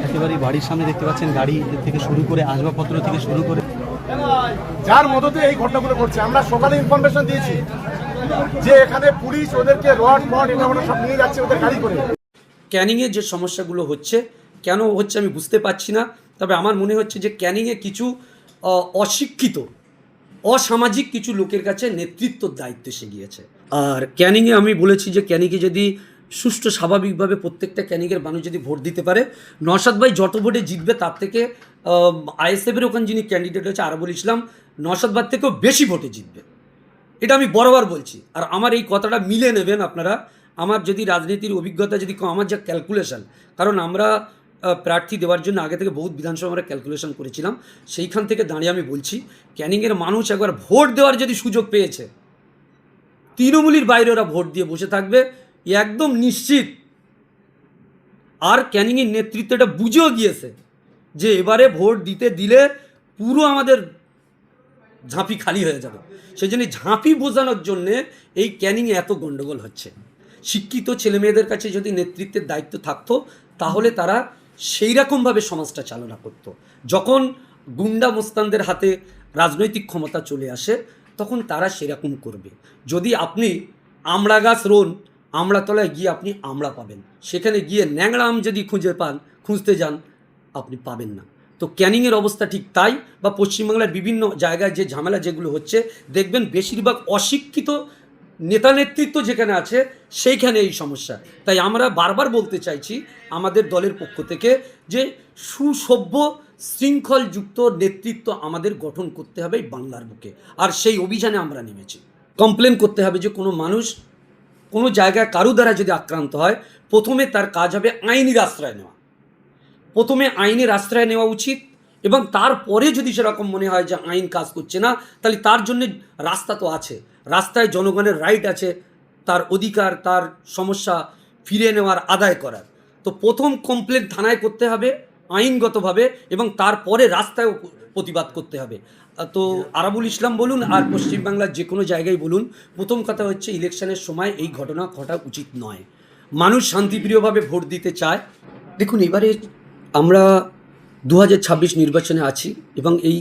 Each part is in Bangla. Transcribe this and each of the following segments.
একেবারেই বাড়ির সামনে দেখতে পাচ্ছেন গাড়ি থেকে শুরু করে আসবাবপত্র থেকে শুরু করে যার মদতে এই ঘটনাগুলো ঘটছে। আমরা সকালে ইনফরমেশন দিয়েছি যে এখানে পুলিশ ওদেরকে রড এটা সব নিয়ে যাচ্ছে ওদের গাড়ি করে। ক্যানিংয়ে যে সমস্যাগুলো হচ্ছে কেন হচ্ছে আমি বুঝতে পারছি না, তবে আমার মনে হচ্ছে যে ক্যানিংয়ে কিছু অশিক্ষিত অসামাজিক কিছু লোকের কাছে নেতৃত্বর দায়িত্ব এসে গিয়েছে। আর ক্যানিংয়ে আমি বলেছি যে ক্যানিংয়ে যদি সুষ্ঠু স্বাভাবিকভাবে প্রত্যেকটা ক্যানিংয়ের মানুষ যদি ভোট দিতে পারে, নওশাদ ভাই যত ভোটে জিতবে তার থেকে আইএসএফের ওখানে যিনি ক্যান্ডিডেট হচ্ছে আরবুল ইসলাম, নওশাদ ভাই থেকেও বেশি ভোটে জিতবে। এটা আমি বরাবর বলছি। আর আমার এই কথাটা মিলে নেবেন আপনারা। আমার যদি রাজনীতির অভিজ্ঞতা যদি আমার যা ক্যালকুলেশন, কারণ আমরা প্রার্থী দেওয়ার জন্য আগে থেকে বহুত বিধানসভা আমরা ক্যালকুলেশন করেছিলাম, সেইখান থেকে দাঁড়িয়ে আমি বলছি ক্যানিংয়ের মানুষ একবার ভোট দেওয়ার যদি সুযোগ পেয়েছে, তৃণমূলীর বাইরে ওরা ভোট দিয়ে বসে থাকবে একদম নিশ্চিত। আর ক্যানিংয়ের নেতৃত্ব এটা বুঝেও গিয়েছে যে এবারে ভোট দিতে দিলে পুরো আমাদের ঝাঁপি খালি হয়ে যাবে। সেই জন্য ঝাঁপি বোঝানোর জন্যে এই ক্যানিংয়ে এত গণ্ডগোল হচ্ছে। শিক্ষিত ছেলেমেয়েদের কাছে যদি নেতৃত্বের দায়িত্ব থাকতো তাহলে তারা সেই রকমভাবে সমাজটা চালনা করত। যখন গুন্ডা মোস্তানদের হাতে রাজনৈতিক ক্ষমতা চলে আসে তখন তারা সেরকম করবে। যদি আপনি আমড়া গাছ রোন, আমড়াতলায় গিয়ে আপনি আমড়া পাবেন, সেখানে গিয়ে ন্যাংরা আম যদি খুঁজতে যান আপনি পাবেন না। তো ক্যানিংয়ের অবস্থা ঠিক তাই। বা পশ্চিমবাংলার বিভিন্ন জায়গায় যে ঝামেলা যেগুলো হচ্ছে দেখবেন বেশিরভাগ অশিক্ষিত নেতা নেতৃত্ব যেখানে আছে সেইখানে এই সমস্যা। তাই আমরা বারবার বলতে চাইছি আমাদের দলের পক্ষ থেকে যে সুসভ্য শৃঙ্খলযুক্ত নেতৃত্ব আমাদের গঠন করতে হবে এই বাংলার বুকে। আর সেই অভিযানে আমরা নেমেছি। কমপ্লেন করতে হবে যে কোনো মানুষ কোনো জায়গায় কারো দ্বারা যদি আক্রান্ত হয় প্রথমে তার কাজ হবে আইনের আশ্রয় নেওয়া। প্রথমে আইনের আশ্রয় নেওয়া উচিত এবং তারপরে যদি সেরকম মনে হয় যে আইন কাজ করছে না তাহলে তার জন্য রাস্তা তো আছে, রাস্তায় জনগণের রাইট আছে, তার অধিকার তার সমস্যা ফিরে নেওয়ার আদায় করার। তো প্রথম কমপ্লেন থানায় করতে হবে আইনগতভাবে এবং তারপরে রাস্তায় প্রতিবাদ করতে হবে। তো আরাবুল ইসলাম বলুন আর পশ্চিমবাংলার যে কোনো জায়গায় বলুন, প্রথম কথা হচ্ছে ইলেকশনের সময় এই ঘটনা ঘটা উচিত নয়। মানুষ শান্তিপ্রিয়ভাবে ভোট দিতে চায়। দেখুন এবারে আমরা 2026 নির্বাচনে আছি এবং এই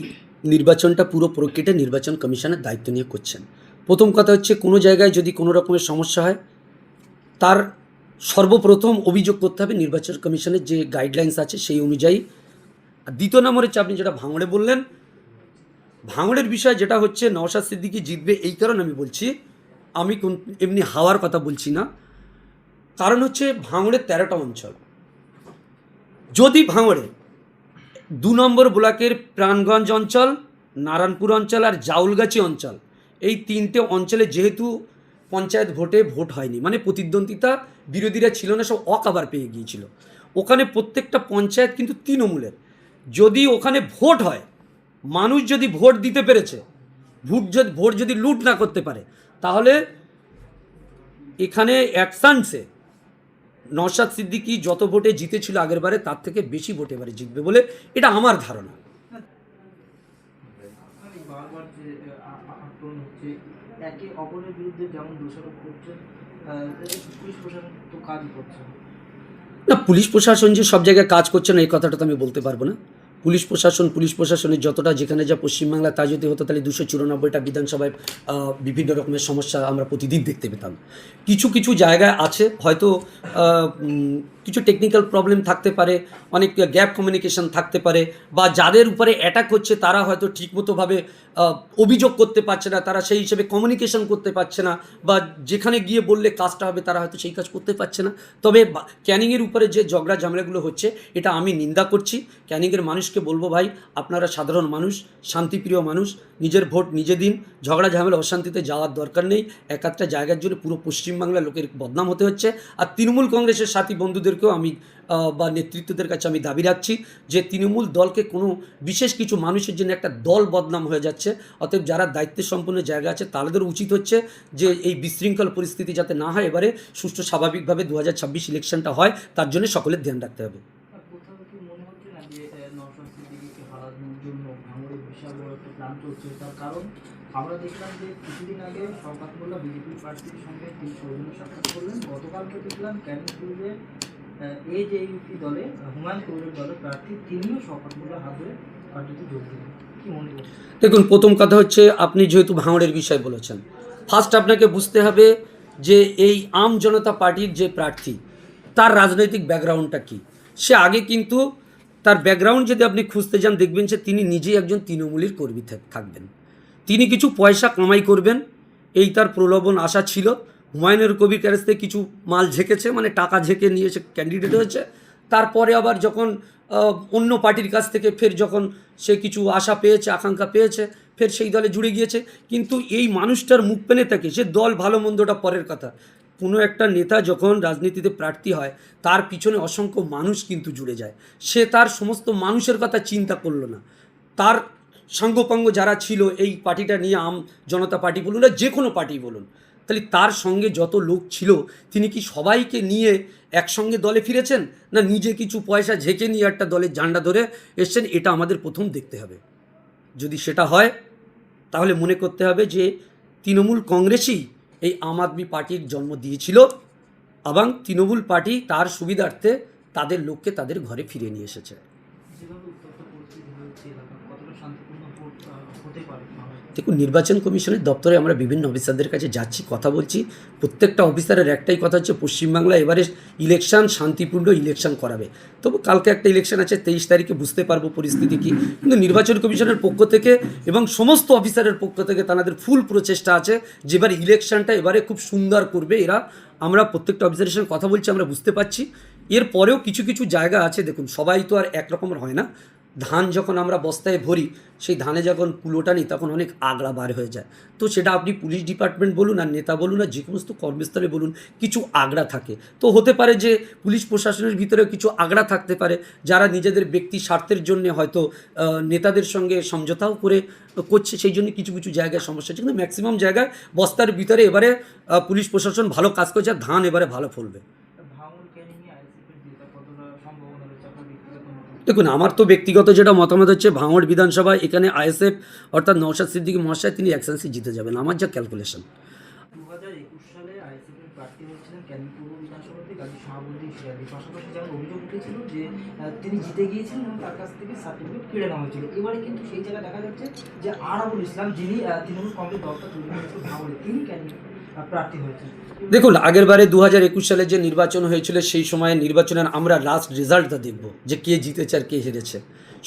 নির্বাচনটা পুরো প্রক্রিয়াটা নির্বাচন কমিশনের দায়িত্ব নিয়ে করছেন। প্রথম কথা হচ্ছে কোনো জায়গায় যদি কোনো রকমের সমস্যা হয় তার সর্বপ্রথম অভিযোগ করতে হবে নির্বাচন কমিশনের যে গাইডলাইন্স আছে সেই অনুযায়ী। আর দ্বিতীয় নম্বর হচ্ছে আপনি যেটা ভাঙড়ে বললেন, ভাঙড়ের বিষয় যেটা হচ্ছে নওশাদ সিদ্দিকী জিতবে এই কারণে আমি বলছি, আমি এমনি হাওয়ার কথা বলছি না। কারণ হচ্ছে ভাঙড়ের 13টা অঞ্চল, যদি ভাঙড়ে 2 নম্বর ব্লকের প্রাণগঞ্জ অঞ্চল, নারায়ণপুর অঞ্চল আর জাউলগাছি অঞ্চল, এই 3টে অঞ্চলে যেহেতু পঞ্চায়েত ভোটে ভোট হয়নি, মানে প্রতিদ্বন্দ্বিতা বিরোধীরা ছিল না, সব অকাবার পেয়ে গিয়েছিল, ওখানে প্রত্যেকটা পঞ্চায়েত কিন্তু তৃণমূলের। যদি ওখানে ভোট হয়, মানুষ যদি ভোট দিতে পেরেছে, ভোট যদি লুট না করতে পারে, তাহলে এখানে অ্যাকশানসে নওশাদ সিদ্দিকী যত ভোটে জিতেছিল আগের বারে তার থেকে বেশি ভোটে এবারে জিতবে বলে এটা আমার ধারণা। একে অপরের বিরুদ্ধে যেমন দোষারোপ করছে, পুলিশ প্রশাসন তো কাজই করছে না। পুলিশ প্রশাসন যে সব জায়গায় কাজ করছে না এই কথাটা তো আমি বলতে পারবো না। পুলিশ প্রশাসনের যতটা যেখানে যা পশ্চিমবাংলা তা যদি হতো তাহলে 294টা বিধানসভায় বিভিন্ন রকমের সমস্যা আমরা প্রতিদিন দেখতে পেতাম। কিছু কিছু জায়গায় আছে হয়তো কিছু টেকনিক্যাল প্রবলেম থাকতে পারে, অনেক গ্যাপ কমিউনিকেশন থাকতে পারে, বা যাদের উপরে অ্যাটাক হচ্ছে তারা হয়তো ঠিকমতোভাবে অভিযোগ করতে পারছে না, তারা সেই হিসেবে কমিউনিকেশন করতে পারছে না, বা যেখানে গিয়ে বললে কাজটা হবে তারা হয়তো সেই কাজ করতে পারছে না। তবে ক্যানিংয়ের উপরে যে ঝগড়া ঝামেলাগুলো হচ্ছে এটা আমি নিন্দা করছি। ক্যানিংয়ের মানুষকে বলবো ভাই আপনারা সাধারণ মানুষ, শান্তিপ্রিয় মানুষ, নিজের ভোট নিজে দিন, ঝগড়া ঝামেলা অশান্তিতে যাওয়ার দরকার নেই। এক একটা জায়গার জন্য পুরো পশ্চিমবাংলার লোকের বদনাম হতে হচ্ছে। আর তৃণমূল কংগ্রেসের সাথী বন্ধুদেরকেও আমি বা নেতৃত্বদের কাছে আমি দাবি রাখছি যে তৃণমূল দলকে কোনো বিশেষ কিছু মানুষের জন্য একটা দল বদনাম হয়ে যাচ্ছে। অতএব যারা দায়িত্ব সম্পন্ন জায়গা আছে তাদের উচিত হচ্ছে যে এই বিশৃঙ্খল পরিস্থিতি যাতে না হয়, এবারে সুষ্ঠু স্বাভাবিকভাবে 2026 ইলেকশনটা হয় তার জন্য সকলের ধ্যান রাখতে হবে। নওশাদ সিদ্দিকীকে হারানোর জন্য ভাঙড়ে বিশাল বড় একটা প্ল্যান চলছে, তার কারণ আমরা দেখলাম যে কিছুদিন আগে শওকত মোল্লা বিজেপি প্রার্থীর সঙ্গে তিনি সৌজন্য সাক্ষাৎ করলেন। গতকালকে দেখলাম ক্যানিং পূর্বের AJUP দলে হুমায়ুন কবিরের দলের প্রার্থী তিনিও শওকত মোল্লার হাত ধরে কার্যত যোগ দিলেন। কি মনে করছেন? দেখুন, প্রথম কথা হচ্ছে আপনি যেহেতু ভাঙড়ের বিষয় বলেছেন, ফার্স্ট আপনাকে বুঝতে হবে যে এই আম জনতা পার্টির যে প্রার্থী তার রাজনৈতিক ব্যাকগ্রাউন্ডটা কী। সে আগে কিন্তু তার ব্যাকগ্রাউন্ড যদি আপনি খুঁজতে যান দেখবেন যে তিনি নিজেই একজন তৃণমূলের কর্মী থাকবেন। তিনি কিছু পয়সা কামাই করবেন এই তার প্রলোভন আশা ছিল। হুমায়ুনের কবির কাছ থেকে কিছু মাল ঝেঁকেছে, মানে টাকা ঝেঁকে নিয়ে সে ক্যান্ডিডেট হয়েছে। তারপরে আবার যখন অন্য পার্টির কাছ থেকে ফের যখন সে কিছু আশা পেয়েছে, আকাঙ্ক্ষা পেয়েছে, ফের সেই দলে জুড়ে গিয়েছে। কিন্তু এই মানুষটার মুখ পেনে থাকে, সে দল ভালো মন্দটা পরের কথা। কোনো একটা নেতা যখন রাজনীতিতে প্রার্থী হয় তার পিছনে অসংখ্য মানুষ কিন্তু জুড়ে যায়। সে তার সমস্ত মানুষের কথা চিন্তা করলো না। তার সাঙ্গপাঙ্গ যারা ছিল এই পার্টিটা নিয়ে, আম জনতা পার্টি বলুন না যে কোনো পার্টি বলুন, তাহলে তার সঙ্গে যত লোক ছিল তিনি কি সবাইকে নিয়ে একসঙ্গে দলে ফিরেছেন, না নিজে কিছু পয়সা ঝেঁকে নিয়ে একটা দলের ঝান্ডা ধরে এসছেন? এটা আমাদের প্রথম দেখতে হবে। যদি সেটা হয় তাহলে মনে করতে হবে যে তৃণমূল কংগ্রেসই এই আম আদমি পার্টির জন্ম দিয়েছিল এবং তৃণমূল পার্টি তার সুবিধার্থে তাদের লোককে তাদের ঘরে ফিরিয়ে নিয়ে এসেছে। যেভাবে উত্তপ্ত পরিস্থিতি হয়েছে এলাকা, কতটা শান্তিপূর্ণ ভোট হতে পারে? দেখুন, নির্বাচন কমিশনের দপ্তরে আমরা বিভিন্ন অফিসারদের কাছে যাচ্ছি, কথা বলছি। প্রত্যেকটা অফিসারের একটাই কথা হচ্ছে পশ্চিমবাংলা এবারে ইলেকশন শান্তিপূর্ণ ইলেকশন করাবে। তবু কালকে একটা ইলেকশন আছে, 23 তারিখে বুঝতে পারবো পরিস্থিতি কী। কিন্তু নির্বাচন কমিশনের পক্ষ থেকে এবং সমস্ত অফিসারের পক্ষ থেকে তাদের ফুল প্রচেষ্টা আছে যে এবার ইলেকশনটা এবারে খুব সুন্দর করবে এরা। আমরা প্রত্যেকটা অফিসারের সঙ্গে কথা বলছি, আমরা বুঝতে পারছি। এরপরেও কিছু কিছু জায়গা আছে, দেখুন সবাই তো আর একরকমের হয় না। ধান যখন আমরা বস্তায় ভরি, সেই ধানে যখন কুলোটা নিই তখন অনেক আগড়া বার হয়ে যায়। তো সেটা আপনি পুলিশ ডিপার্টমেন্ট বলুন আর নেতা বলুন আর যে সমস্ত কর্মস্থলে বলুন, কিছু আগড়া থাকে। তো হতে পারে যে পুলিশ প্রশাসনের ভিতরে কিছু আগড়া থাকতে পারে, যারা নিজেদের ব্যক্তি স্বার্থের জন্য হয়তো নেতাদের সঙ্গে সমঝোতাও করে করছে, সেই জন্য কিছু কিছু জায়গায় সমস্যা হচ্ছে। কিন্তু ম্যাক্সিমাম জায়গায় বস্তার ভিতরে এবারে পুলিশ প্রশাসন ভালো কাজ করছে আর ধান এবারে ভালো ফলবে। দেখুন, আমার তো ব্যক্তিগত যেটা মতামত হচ্ছে ভাঙড় বিধানসভায় এখানে আইএসএফ অর্থাৎ নওশাদ সিদ্দিকী মহাশয় তিনি এক্সেন্সি জিতে যাবেন, আমার যা ক্যালকুলেশন। 2021 সালে আইএসএফের প্রার্থী হয়েছিলেন ক্যানিং পূর্ব বিধানসভাতে গাজী শাহাবুদ্দিন সিরাজি। পাশাপাশি যেমন অভিযোগ উঠেছিল যে তিনি জিতে গিয়েছিলেন এবং তার কাছ থেকে সার্টিফিকেট কেড়ে নেওয়া হয়েছিল। এবারে কিন্তু সেই জায়গায় দেখা যাচ্ছে যে আরাবুল ইসলাম, যিনি তৃণমূল কংগ্রেস দলটা তৈরি করেছিল ভাঙড়ে, তিনি ক্যানিং প্রার্থী হয়েছেন। দেখুন, আগেরবারে 2021 সালে যে নির্বাচন হয়েছিল সেই সময় নির্বাচনের আমরা লাস্ট রেজাল্টটা দেখব যে কে জিতেছে আর কে হেরেছে।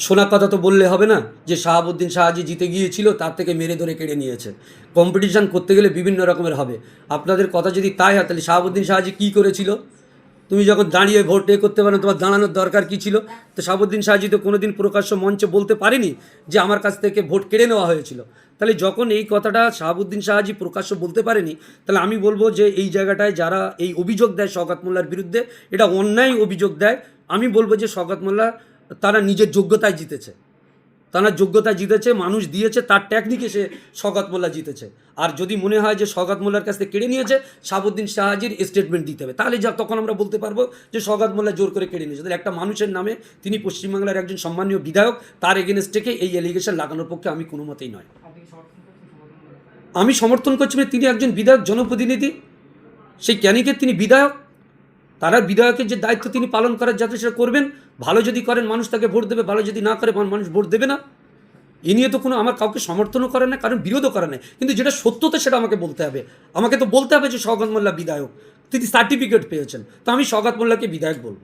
শোনা কথা তো বললে হবে না যে শাহাবুদ্দিন শাহাজি জিতে গিয়েছিল, তার থেকে মেরে ধরে কেড়ে নিয়েছে। কম্পিটিশান করতে গেলে বিভিন্ন রকমের হবে। আপনাদের কথা যদি তাই হয় তাহলে শাহাবুদ্দিন শাহাজি কী করেছিল? তুমি যখন দাঁড়িয়ে ভোট করতে পারো, তোমার দাঁড়ানোর দরকার কী ছিল? তো শাহাবুদ্দিন শাহাজি তো কোনোদিন প্রকাশ্য মঞ্চে বলতে পারেনি যে আমার কাছ থেকে ভোট কেড়ে নেওয়া হয়েছিল। তাহলে যখন এই কথাটা শাহাবুদ্দিন শাহাজি প্রকাশ্য বলতে পারেনি, তাহলে আমি বলবো যে এই জায়গাটায় যারা এই অভিযোগ দেয় শওকত মোল্লার বিরুদ্ধে, এটা অন্যায় অভিযোগ দেয়। আমি বলবো যে শওকত মোল্লা তারা নিজের যোগ্যতায় জিতেছে, তারা যোগ্যতায় জিতেছে, মানুষ দিয়েছে, তার টেকনিকে সে শওকত মোল্লা জিতেছে। আর যদি মনে হয় যে শওকত মোল্লার কাছ থেকে কেড়ে নিয়েছে, শাহাবুদ্দিন শাহাজির স্টেটমেন্ট দিতে হবে, তাহলে তখন আমরা বলতে পারবো যে শওকত মোল্লা জোর করে কেড়ে নিয়েছে। তাহলে একটা মানুষের নামে, তিনি পশ্চিমবাংলার একজন সম্মানীয় বিধায়ক, তার এগেনস্ট থেকে এই এলিগেশন লাগানোর পক্ষে আমি কোনো মতেই নয়। আমি সমর্থন করছি না, তিনি একজন বিধায়ক জনপ্রতিনিধি, সেই ক্যানিংয়ের তিনি বিধায়ক। তারা বিধায়কের যে দায়িত্ব তিনি পালন করার যাতে সেটা করবেন। ভালো যদি করেন মানুষ তাকে ভোট দেবে, ভালো যদি না করে মানুষ ভোট দেবে না। এ নিয়ে তো কোনো আমার কাউকে সমর্থনও করে না, কারণ বিরোধও করে না। কিন্তু যেটা সত্যতা সেটা আমাকে বলতে হবে। আমাকে তো বলতে হবে যে শওকত মোল্লা বিধায়ক, তিনি সার্টিফিকেট পেয়েছেন, তো আমি শওকত মোল্লাকে বিধায়ক বলবো।